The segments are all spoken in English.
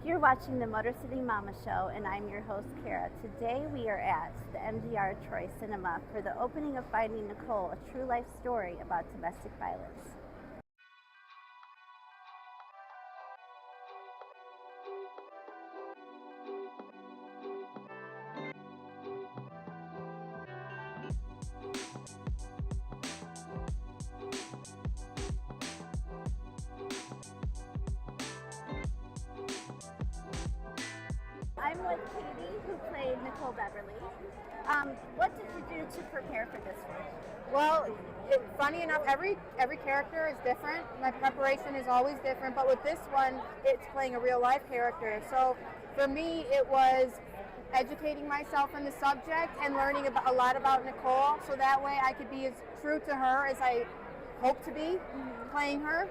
You're watching the Motor City Mama Show, and I'm your host, Kara. Today we are at the MDR Troy Cinema for the opening of Finding Nicole, a true life story about domestic violence. I'm with Katie, who played Nicole Beverly. What did you do to prepare for this one? Well, funny enough, every character is different. My preparation is always different, but with this one, it's playing a real life character. So for me, it was educating myself in the subject and learning a lot about Nicole, so that way I could be as true to her as I hope to be playing her.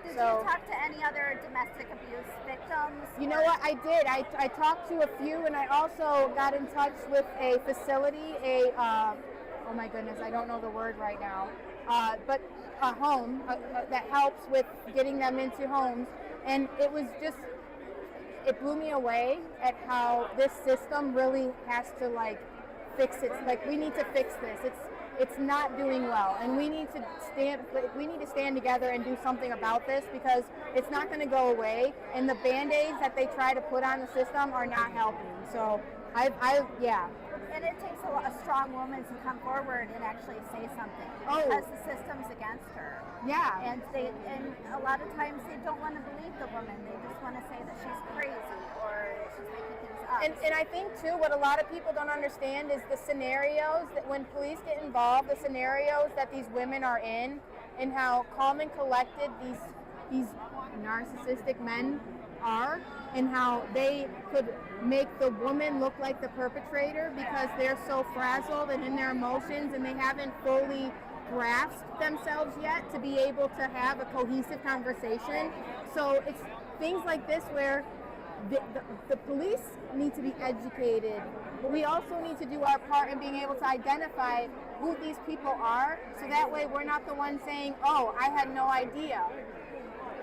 Did you talk to any other domestic abuse victims? You know what, I did. I talked to a few, and I also got in touch with a facility, oh my goodness, I don't know the word right now, but a home that helps with getting them into homes. And it was just, it blew me away at how this system really has to fix it. We need to fix this. It's not doing well, and we need to stand together and do something about this, because it's not going to go away, and the band-aids that they try to put on the system are not helping. So yeah. And it takes a strong woman to come forward and actually say something, because the system's against her. Yeah. And a lot of times they don't want to believe the woman. They just want to say that she's crazy or she's making things up. And I think too, what a lot of people don't understand is the scenarios that when police get involved, the scenarios that these women are in, and how calm and collected these narcissistic men are, and how they could make the woman look like the perpetrator because they're so frazzled and in their emotions, and they haven't fully grasped themselves yet to be able to have a cohesive conversation. So it's things like this where the police need to be educated, but we also need to do our part in being able to identify who these people are, so that way we're not the ones saying, oh, I had no idea.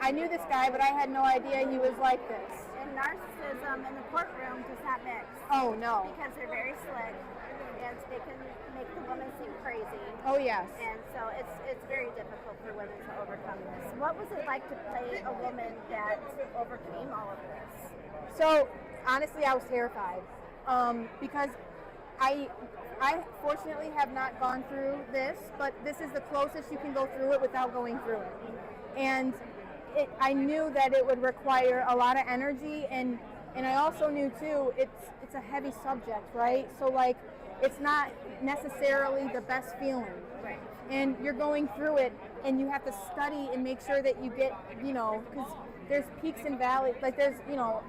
I knew this guy, but I had no idea he was like this. And narcissism in the courtroom does not mix. Oh, no. Because they're very slick, and they can make the woman seem crazy. Oh, yes. And so it's very difficult for women to overcome this. What was it like to play a woman that overcame all of this? So, honestly, I was terrified, because I fortunately have not gone through this, but this is the closest you can go through it without going through it. And I knew that it would require a lot of energy, and I also knew too, it's a heavy subject, right? So it's not necessarily the best feeling. Right. And you're going through it, and you have to study and make sure that you get, because there's peaks and valleys, there's,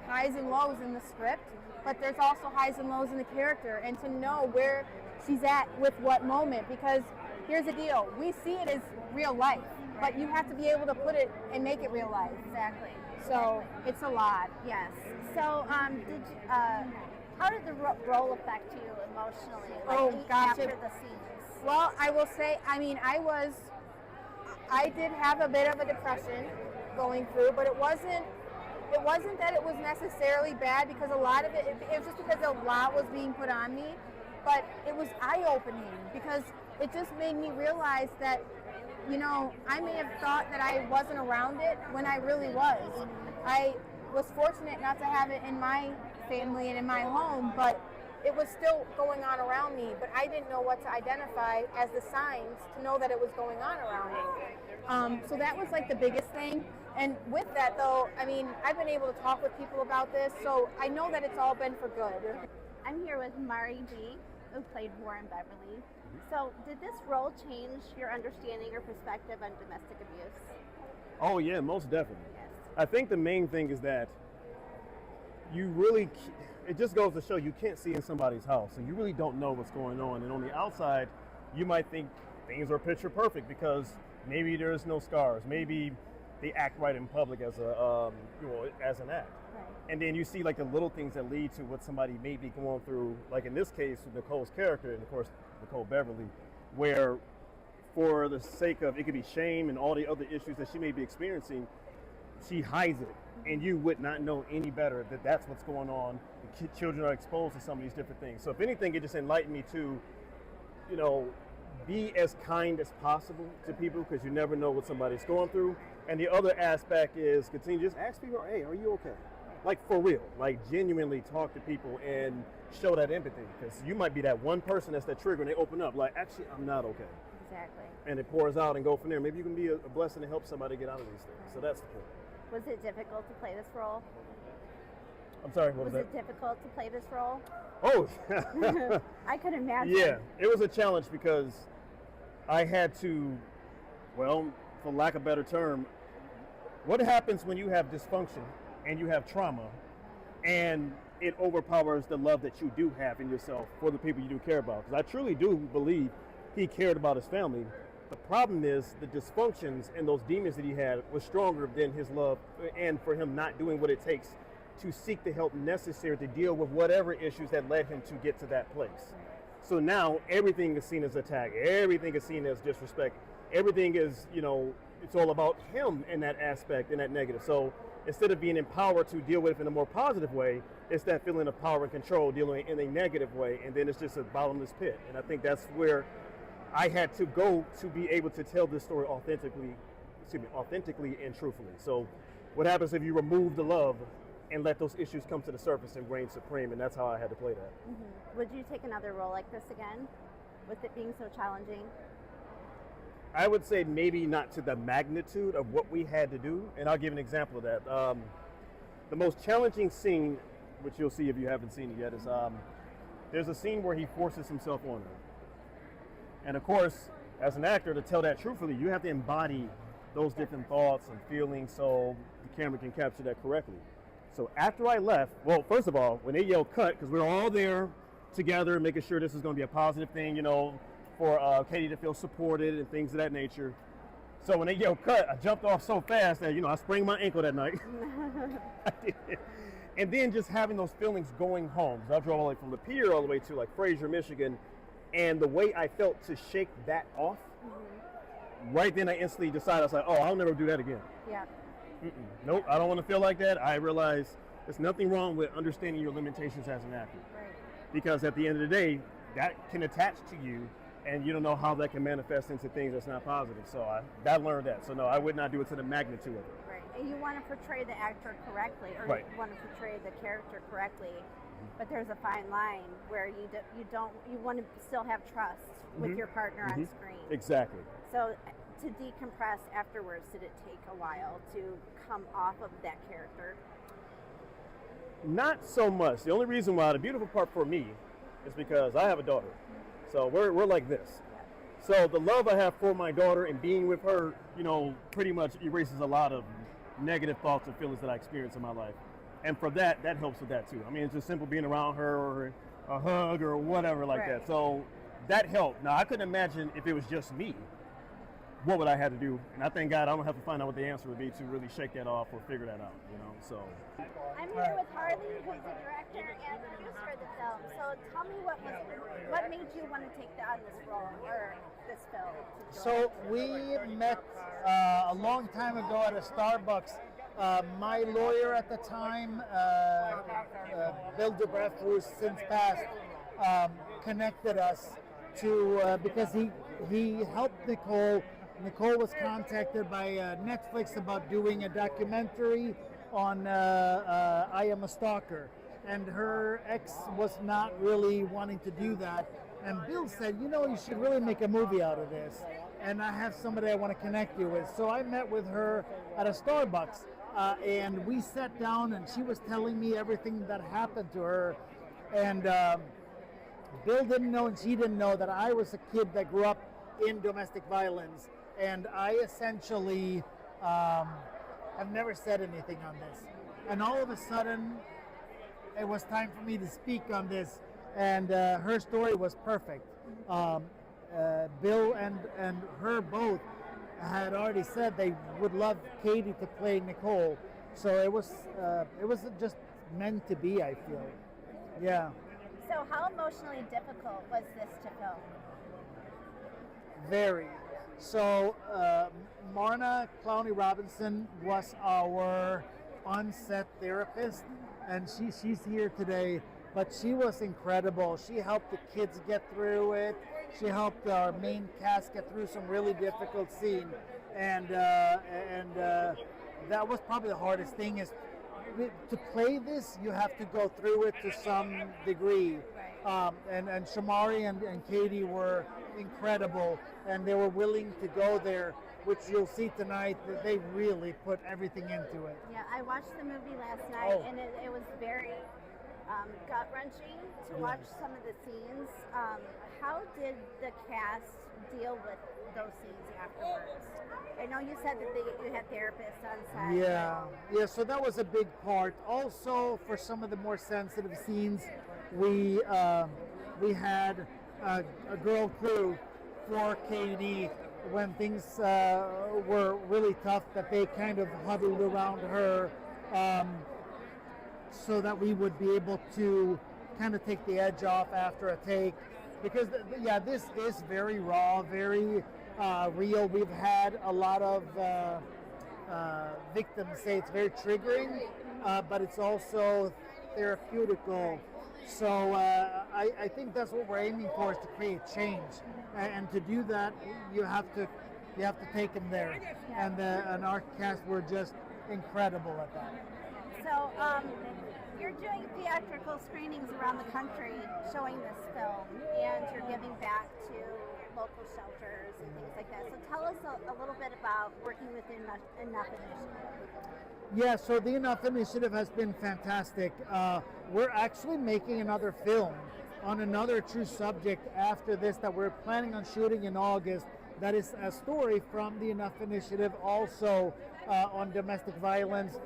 highs and lows in the script, but there's also highs and lows in the character, and to know where she's at with what moment, because here's the deal, we see it as real life, but you have to be able to put it and make it real life. Exactly. So it's a lot. Yes. So how did the role affect you emotionally? After the scenes? Well, I will say, I did have a bit of a depression going through, but it wasn't that it was necessarily bad, because a lot of it was just because a lot was being put on me, but it was eye-opening, because it just made me realize that, I may have thought that I wasn't around it when I really was. I was fortunate not to have it in my family and in my home, but it was still going on around me, but I didn't know what to identify as the signs to know that it was going on around me. So that was the biggest thing. And with that though, I've been able to talk with people about this, so I know that it's all been for good. I'm here with Mari B, who played Warren Beverly. So did this role change your understanding or perspective on domestic abuse? Oh yeah, most definitely. Yes. I think the main thing is that it just goes to show you can't see in somebody's house, and you really don't know what's going on. And on the outside, you might think things are picture perfect because maybe there's no scars, maybe they act right in public as as an act. Right. And then you see the little things that lead to what somebody may be going through, like in this case with Nicole's character, and of course Nicole Beverly, where for the sake of, it could be shame and all the other issues that she may be experiencing, she hides it, and you would not know any better that that's what's going on. The children are exposed to some of these different things. So if anything, it just enlightened me to, you know, be as kind as possible to people, because you never know what somebody's going through. And the other aspect is continue just ask people, hey, are you okay? Like for real, like genuinely talk to people and show that empathy, because you might be that one person that's that trigger and they open up like, actually, I'm not okay. Exactly. And it pours out and go from there. Maybe you can be a blessing to help somebody get out of these things. So that's the point. Was it difficult to play this role? I'm sorry, what was that? Was it difficult to play this role? Oh, I could imagine. yeah, it was a challenge because I had to, well, for lack of a better term, what happens when you have dysfunction and you have trauma and it overpowers the love that you do have in yourself for the people you do care about? Because I truly do believe he cared about his family. The problem is the dysfunctions and those demons that he had was stronger than his love, and for him not doing what it takes to seek the help necessary to deal with whatever issues that led him to get to that place. So now everything is seen as attack, everything is seen as disrespect, everything is, you know, it's all about him in that aspect, in that negative. So instead of being empowered to deal with it in a more positive way, it's that feeling of power and control dealing in a negative way, and then it's just a bottomless pit. And I think that's where I had to go to be able to tell this story authentically and truthfully. So what happens if you remove the love and let those issues come to the surface and reign supreme? And that's how I had to play that. Mm-hmm. Would you take another role like this again, with it being so challenging? I would say maybe not to the magnitude of what we had to do, and I'll give an example of that. The most challenging scene, which you'll see if you haven't seen it yet, is there's a scene where he forces himself on her. And of course, as an actor, to tell that truthfully, you have to embody those different thoughts and feelings so the camera can capture that correctly. So after I left, well, first of all, when they yelled cut, because we were all there together making sure this is going to be a positive thing, you know, for Katie to feel supported and things of that nature. So when they yelled cut, I jumped off so fast that, you know, I sprained my ankle that night. I did. And then just having those feelings going home. So I drove all the way from the pier all the way to like Fraser, Michigan. And the way I felt to shake that off, right then I instantly decided, I was like, oh, I'll never do that again. Yeah. Nope, I don't want to feel like that. I realize there's nothing wrong with understanding your limitations as an actor. Right. Because at the end of the day, that can attach to you, and you don't know how that can manifest into things that's not positive. So I learned that. So no, I would not do it to the magnitude of it. Right. And you want to portray the actor correctly, or right. You want to portray the character correctly. But there's a fine line where you want to still have trust with your partner on screen. Exactly. So to decompress afterwards, did it take a while to come off of that character? Not so much. The only reason why, the beautiful part for me is because I have a daughter. So we're like this. So the love I have for my daughter and being with her, you know, pretty much erases a lot of negative thoughts and feelings that I experience in my life. And for that helps with that too. I mean, it's just simple being around her, or a hug or whatever like right. that. So that helped. Now I couldn't imagine if it was just me, what would I have to do? And I thank God I don't have to find out what the answer would be to really shake that off or figure that out, you know, so. I'm here with Harley, who's the director and producer of the film. So tell me what made you want to take on this role, or this film? So we met a long time ago at a Starbucks. My lawyer at the time, Bill Dubreff, who's since passed, connected us to because he helped Nicole. Nicole was contacted by Netflix about doing a documentary on I Am a Stalker, and her ex was not really wanting to do that. And Bill said, you know, you should really make a movie out of this, and I have somebody I want to connect you with. So I met with her at a Starbucks. And we sat down, and she was telling me everything that happened to her. And Bill didn't know, and she didn't know, that I was a kid that grew up in domestic violence. And I essentially have never said anything on this. And all of a sudden, it was time for me to speak on this. And her story was perfect. Bill and her both had already said they would love Katie to play Nicole, so it was just meant to be, I feel. Yeah. So how emotionally difficult was this to film? Very. So Marna Clowney Robinson was our on-set therapist, and she's here today. But she was incredible. She helped the kids get through it. She helped our main cast get through some really difficult scene, and that was probably the hardest thing. Is to play this, you have to go through it to some degree. And Shamari and Katie were incredible, and they were willing to go there, which you'll see tonight that they really put everything into it. Yeah, I watched the movie last night, and it was very gut-wrenching to watch some of the scenes. How did the cast deal with those scenes afterwards? I know you said that you had therapists on set. Yeah, so that was a big part. Also, for some of the more sensitive scenes, we had a girl crew for Katie when things were really tough, that they kind of huddled around her so that we would be able to kind of take the edge off after a take. Because, this is very raw, very real. We've had a lot of victims say it's very triggering, but it's also therapeutical. So I think that's what we're aiming for, is to create change, and to do that, you have to take them there, and our cast were just incredible at that. So you're doing theatrical screenings around the country showing this film, and you're giving back to local shelters and things like that. So tell us a little bit about working with the Enough Initiative. Yeah, so the Enough Initiative has been fantastic. We're actually making another film on another true subject after this that we're planning on shooting in August. That is a story from the Enough Initiative, also on domestic violence.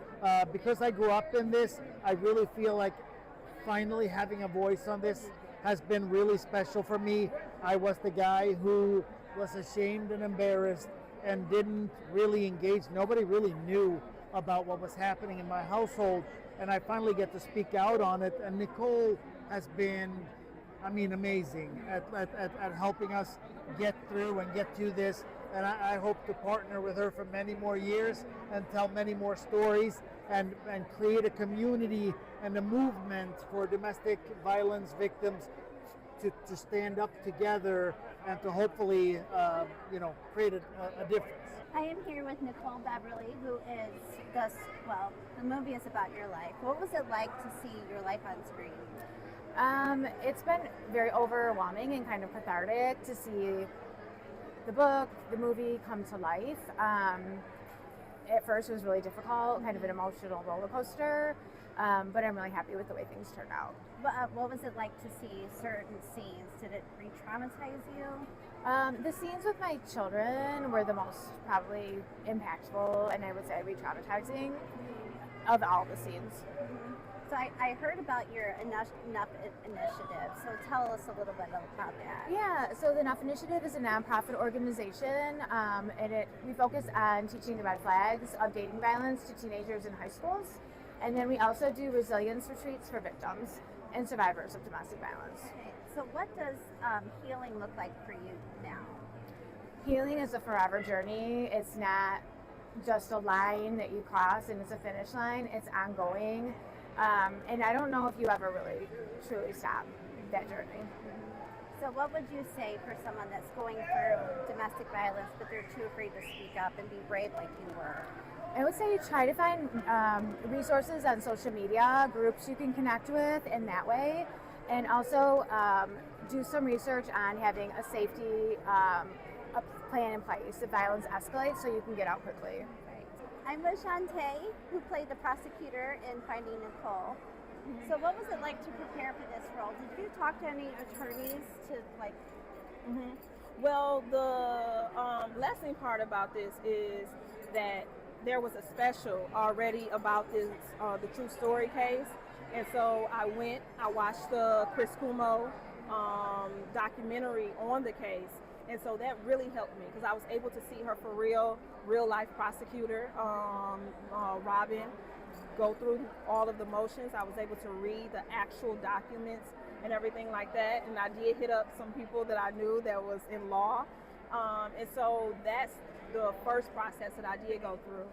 Because I grew up in this, I really feel like finally having a voice on this has been really special for me. I was the guy who was ashamed and embarrassed and didn't really engage. Nobody really knew about what was happening in my household, and I finally get to speak out on it. And Nicole has been, amazing at helping us get through and get to this. And I hope to partner with her for many more years and tell many more stories, and create a community and a movement for domestic violence victims to stand up together and to hopefully create a difference. I am here with Nicole Beverly, who the movie is about your life. What was it like to see your life on screen? It's been very overwhelming and kind of cathartic to see the book, the movie come to life. At first it was really difficult, kind of an emotional roller coaster, but I'm really happy with the way things turned out. What was it like to see certain scenes? Did it re-traumatize you? The scenes with my children were the most probably impactful, and I would say re-traumatizing of all the scenes. Mm-hmm. So I heard about your Enough Initiative, so tell us a little bit about that. Yeah, so the Enough Initiative is a nonprofit organization, and we focus on teaching the red flags of dating violence to teenagers in high schools. And then we also do resilience retreats for victims and survivors of domestic violence. Okay. So what does healing look like for you now? Healing is a forever journey. It's not just a line that you cross and it's a finish line. It's ongoing. And I don't know if you ever really truly stop that journey. So what would you say for someone that's going through domestic violence, but they're too afraid to speak up and be brave like you were? I would say try to find resources on social media, groups you can connect with in that way, and also do some research on having a safety a plan in place if violence escalates so you can get out quickly. I'm with Shantae, who played the prosecutor in Finding Nicole. So what was it like to prepare for this role? Did you talk to any attorneys to like? Well, the blessing part about this is that there was a special already about this, the true story case. And so I watched the Chris Cuomo documentary on the case. And so that really helped me because I was able to see her for real life prosecutor, Robin, go through all of the motions. I was able to read the actual documents and everything like that. And I did hit up some people that I knew that was in law. And so that's the first process that I did go through.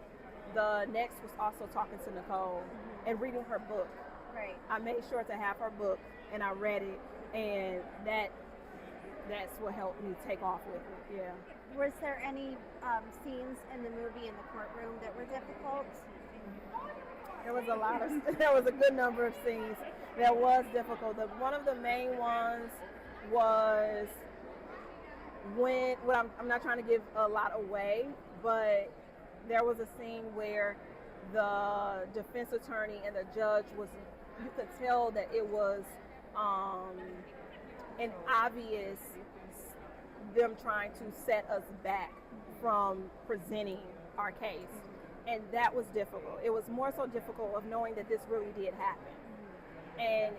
The next was also talking to Nicole and reading her book. Right. I made sure to have her book, and I read it, and that's what helped me take off with it. Yeah. Was there any scenes in the movie in the courtroom that were difficult? There was a lot of, there was a good number of scenes that was difficult. One of the main ones was I'm not trying to give a lot away, but there was a scene where the defense attorney and the judge you could tell that it was an obvious them trying to set us back from presenting our case. And that was difficult. It was more so difficult of knowing that this really did happen. And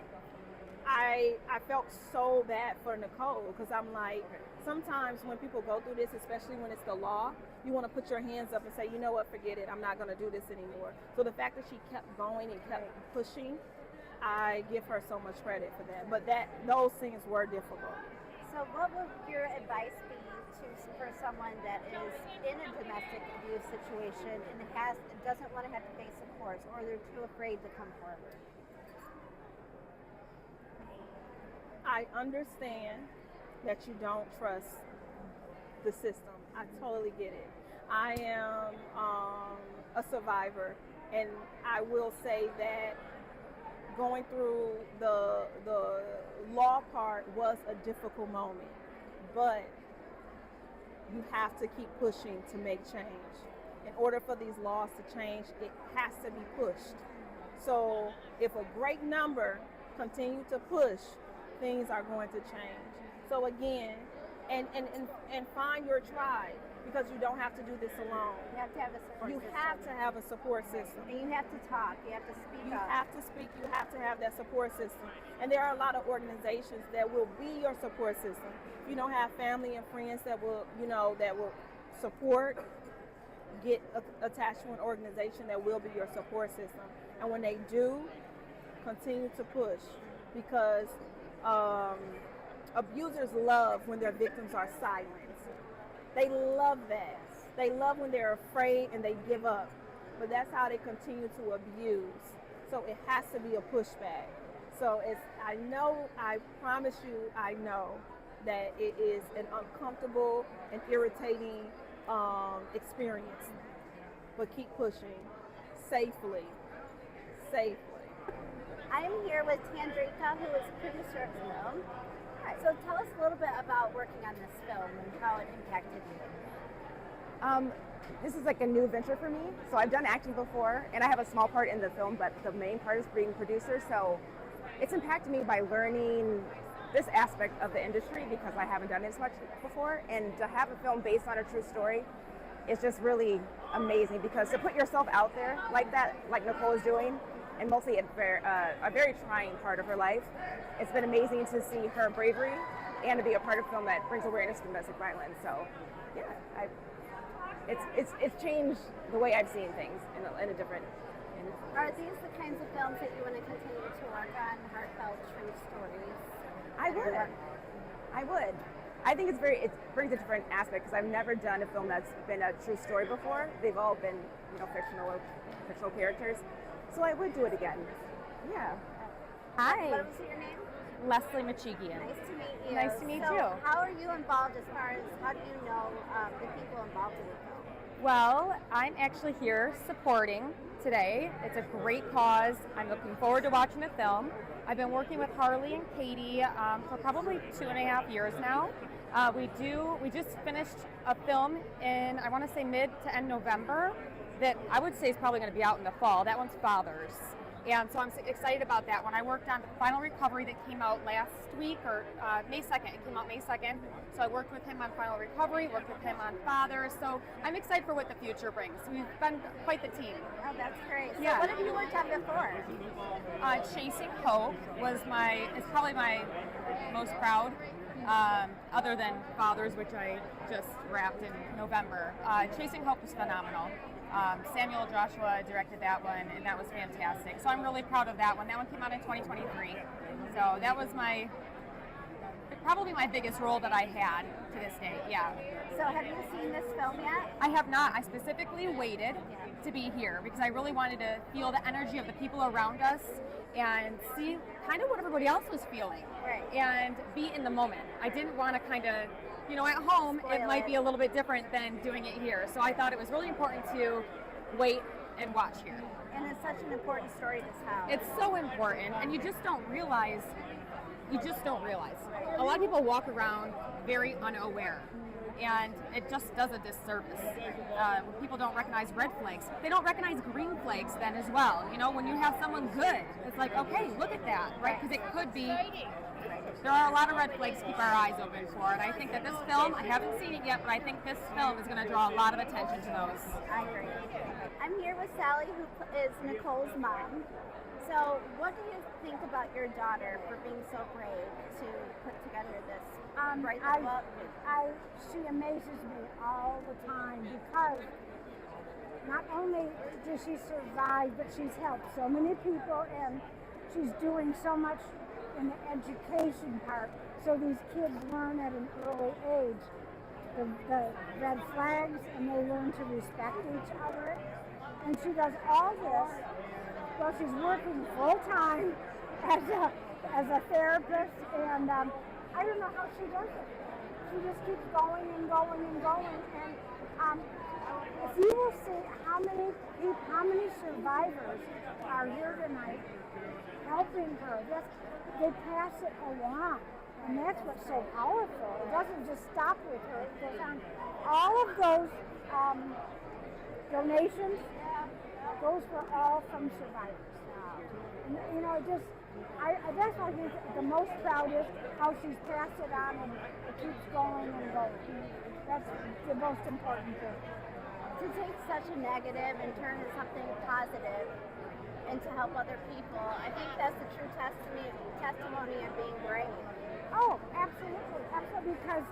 I felt so bad for Nicole, because I'm like, sometimes when people go through this, especially when it's the law, you want to put your hands up and say, you know what, forget it, I'm not going to do this anymore. So the fact that she kept going and kept pushing, I give her so much credit for that. But those things were difficult. So what would your advice be for someone that is in a domestic abuse situation and doesn't want to have to face the courts, or they're too afraid to come forward? I understand that you don't trust the system. I totally get it. I am a survivor, and I will say that going through the law part was a difficult moment, but you have to keep pushing to make change. In order for these laws to change, it has to be pushed. So if a great number continue to push, things are going to change. So again, and find your tribe, because you don't have to do this alone. You have to have a support system. You have to have a support system. And you have to talk. You have to speak up. You have to speak. You have to have that support system. And there are a lot of organizations that will be your support system. If you don't have family and friends that will support, get attached to an organization that will be your support system. And when they do, continue to push, because abusers love when their victims are silenced. They love that. They love when they're afraid and they give up. But that's how they continue to abuse. So it has to be a pushback. So I promise you, I know that it is an uncomfortable and irritating experience. But keep pushing safely. I'm here with Tandrika, who is producer of the film. So tell us a little bit about working on this film and how it impacted you. This is like a new venture for me. So I've done acting before, and I have a small part in the film, but the main part is being producer. So it's impacted me by learning this aspect of the industry, because I haven't done it as much before. And to have a film based on a true story is just really amazing, because to put yourself out there like that, like Nicole is doing, and mostly a very trying part of her life, it's been amazing to see her bravery and to be a part of a film that brings awareness to domestic violence. So, yeah, it's changed the way I've seen things in a different. Are these the kinds of films that you want to continue to work on, heartfelt, true stories? I would. I think it brings a different aspect, because I've never done a film that's been a true story before. They've all been, fictional characters. So I would do it again. Yeah. Hi. What was your name? Leslie Machigian. Nice to meet you. Nice to meet so you. How are you involved, as far as how do you know the people involved in the film? Well, I'm actually here supporting today. It's a great cause. I'm looking forward to watching the film. I've been working with Harley and Katie for probably 2.5 years now. We just finished a film in, I want to say, mid to end November, that I would say is probably going to be out in the fall. That one's Fathers. And so I'm excited about that one. I worked on the Final Recovery that came out last week, or May 2nd. It came out May 2nd. So I worked with him on Final Recovery, worked with him on Fathers. So I'm excited for what the future brings. We've been quite the team. Oh, that's great. So Yeah. what have you worked on before? Chasing Hope is probably my most proud, other than Fathers, which I just wrapped in November. Chasing Hope was phenomenal. Samuel Joshua directed that one, and that was fantastic. So I'm really proud of that one. That one came out in 2023. So that was my probably my biggest role that I had to this day. Yeah. So have you seen this film yet? I have not. I specifically waited to be here because I really wanted to feel the energy of the people around us and see kind of what everybody else was feeling. Right. And be in the moment. I didn't want to kind of, you know, at home it might be a little bit different than doing it here. So I thought it was really important to wait and watch here. And it's such an important story to tell. It's so important, and you just don't realize. A lot of people walk around very unaware, and it just does a disservice. When people don't recognize red flags, they don't recognize green flags then as well. You know, when you have someone good, it's like, okay, look at that, right? Because it could be. There are a lot of red flags to keep our eyes open for, and I think that this film, I haven't seen it yet, but I think this film is going to draw a lot of attention to those. I agree. I'm here with Sally, who is Nicole's mom. So what do you think about your daughter for being so brave to put together this, write the book? She amazes me all the time because not only does she survive, but she's helped so many people, and she's doing so much in the education part, so these kids learn at an early age the red flags, and they learn to respect each other. And she does all this while she's working full time as a therapist, and I don't know how she does it. She just keeps going and going and going. And if you will see how many survivors are here tonight helping her, they pass it along. And that's what's so powerful. It doesn't just stop with her. It goes on. All of those donations, those were all from survivors. And, you know, that's what I think the most proud is, how she's passed it on and it keeps going and going. That's the most important thing. To take such a negative and turn it something positive and to help other people, I think that's the true testimony of being brave. Oh, absolutely, absolutely, because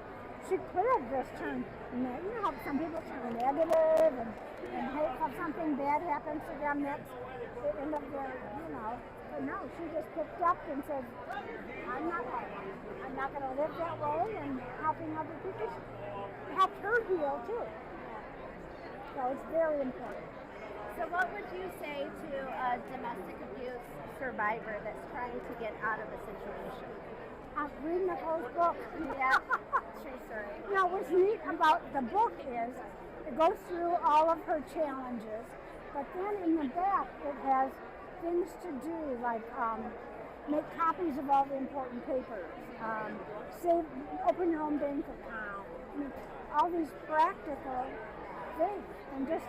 she could have just turned, you know how some people turn negative and if something bad happens to them, they end up there, you know. But no, she just picked up and said, I'm not going to live that way, and helping other people helped her heal too. So it's very important. So what would you say to a domestic abuse survivor that's trying to get out of a situation? Read Nicole's book. Yeah, true story. Now, what's neat about the book is it goes through all of her challenges, but then in the back it has things to do like make copies of all the important papers, open your own bank account, all these practical things, and just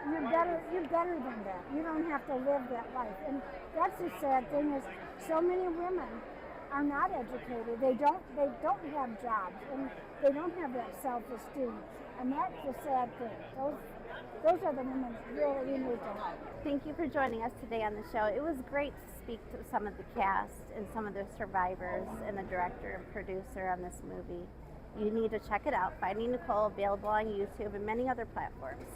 you're better than that. You don't have to live that life. And that's the sad thing is so many women are not educated. They don't have jobs, and they don't have that self-esteem. And that's the sad thing. Those are the women really we need to help. Thank you for joining us today on the show. It was great to speak to some of the cast and some of the survivors and the director and producer on this movie. You need to check it out. Finding Nicole, available on YouTube and many other platforms.